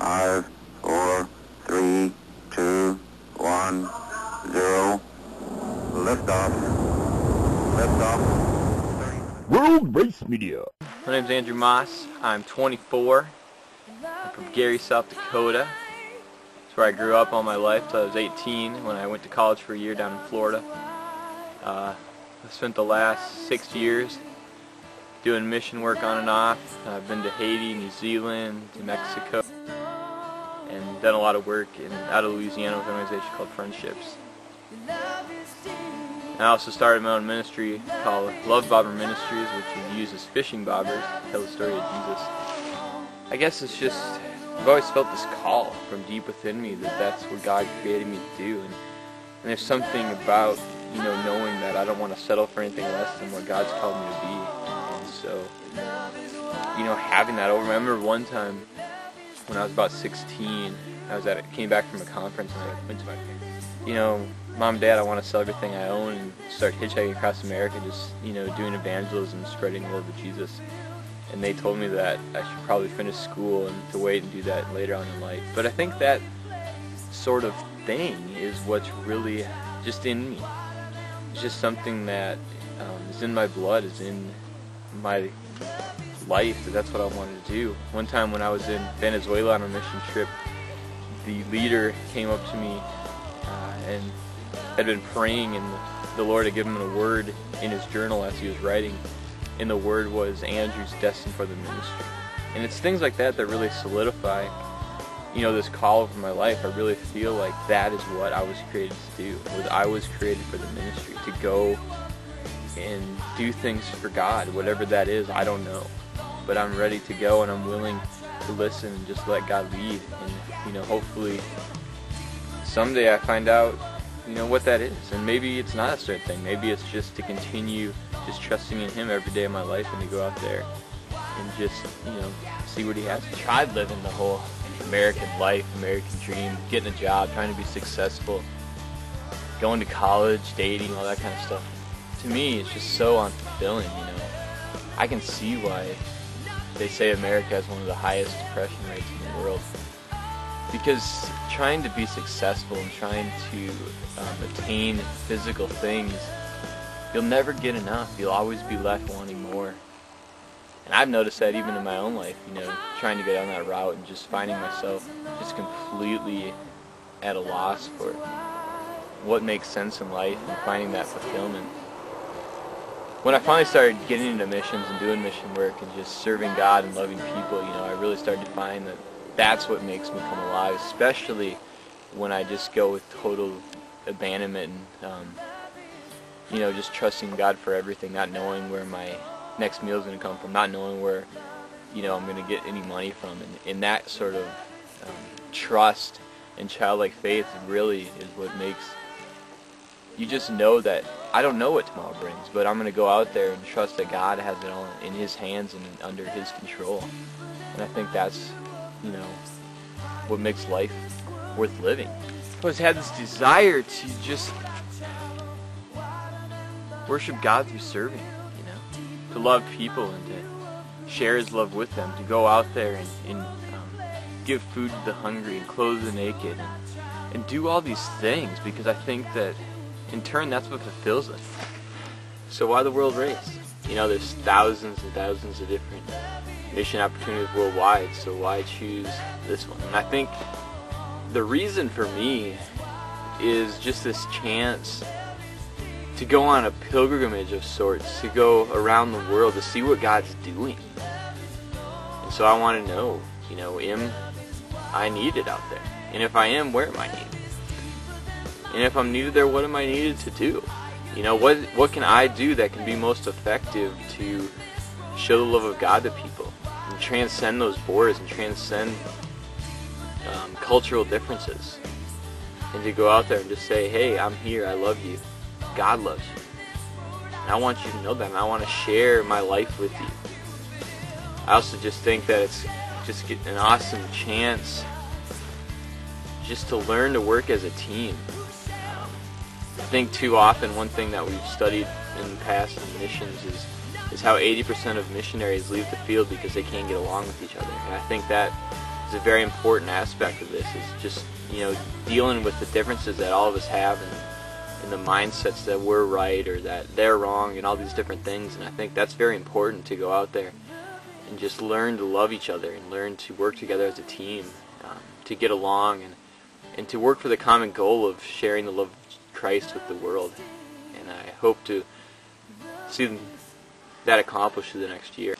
5, 4, 3, 2, 1, 0. Liftoff. Liftoff. World Race Media. My name's Andrew Moss. I'm 24. I'm from Gary, South Dakota. That's where I grew up all my life till I was 18 when I went to college for a year down in Florida. I spent the last 6 years doing mission work on and off. I've been to Haiti, New Zealand, to Mexico, and done a lot of work out of Louisiana with an organization called Friendships. I also started my own ministry called Love Bobber Ministries, which uses fishing bobbers to tell the story of Jesus. I guess it's just, I've always felt this call from deep within me that that's what God created me to do. And there's something about, knowing that I don't want to settle for anything less than what God's called me to be. And so, having that over. I remember one time when I was about 16, came back from a conference and I went to my parents. Mom and Dad, I want to sell everything I own and start hitchhiking across America, just, doing evangelism, spreading the love of Jesus. And they told me that I should probably finish school and to wait and do that later on in life. But I think that sort of thing is what's really just in me. It's just something that is in my blood, is in my life, that's what I wanted to do. One time when I was in Venezuela on a mission trip, the leader came up to me and had been praying, and the Lord had given him a word in his journal as he was writing, and the word was, Andrew's destined for the ministry. And it's things like that that really solidify, this call over my life. I really feel like that is what I was created to do. I was created for the ministry, to go and do things for God, whatever that is, I don't know. But I'm ready to go, and I'm willing to listen and just let God lead. And, hopefully someday I find out, what that is. And maybe it's not a certain thing. Maybe it's just to continue just trusting in Him every day of my life and to go out there and just, see what He has. I tried living the whole American life, American dream, getting a job, trying to be successful, going to college, dating, all that kind of stuff. To me, it's just so unfulfilling, I can see why they say America has one of the highest depression rates in the world. Because trying to be successful and trying to attain physical things, you'll never get enough. You'll always be left wanting more. And I've noticed that even in my own life, trying to go down that route and just finding myself just completely at a loss for what makes sense in life and finding that fulfillment. When I finally started getting into missions and doing mission work and just serving God and loving people, I really started to find that that's what makes me come alive, especially when I just go with total abandonment and, just trusting God for everything, not knowing where my next meal is going to come from, not knowing where, I'm going to get any money from. And that sort of trust and childlike faith really is what makes you just know that I don't know what tomorrow brings, but I'm going to go out there and trust that God has it all in His hands and under His control. And I think that's, what makes life worth living. I've always had this desire to just worship God through serving, to love people and to share His love with them, to go out there and give food to the hungry and clothe the naked and do all these things, because I think that in turn that's what fulfills us. So why the World Race? There's thousands and thousands of different mission opportunities worldwide, so why choose this one? And I think the reason for me is just this chance to go on a pilgrimage of sorts, to go around the world to see what God's doing. And so I want to know, am I needed out there? And if I am, where am I needed? And if I'm needed there, what am I needed to do? What can I do that can be most effective to show the love of God to people and transcend those borders and transcend cultural differences, and to go out there and just say, hey, I'm here, I love you, God loves you, and I want you to know that, and I want to share my life with you. I also just think that it's just an awesome chance just to learn to work as a team. I think too often one thing that we've studied in the past in missions is how 80% of missionaries leave the field because they can't get along with each other. And I think that is a very important aspect of this, is just, you know, dealing with the differences that all of us have, and the mindsets that we're right or that they're wrong and all these different things. And I think that's very important, to go out there and just learn to love each other and learn to work together as a team, to get along, and to work for the common goal of sharing the love of Christ with the world. And I hope to see that accomplished through the next year.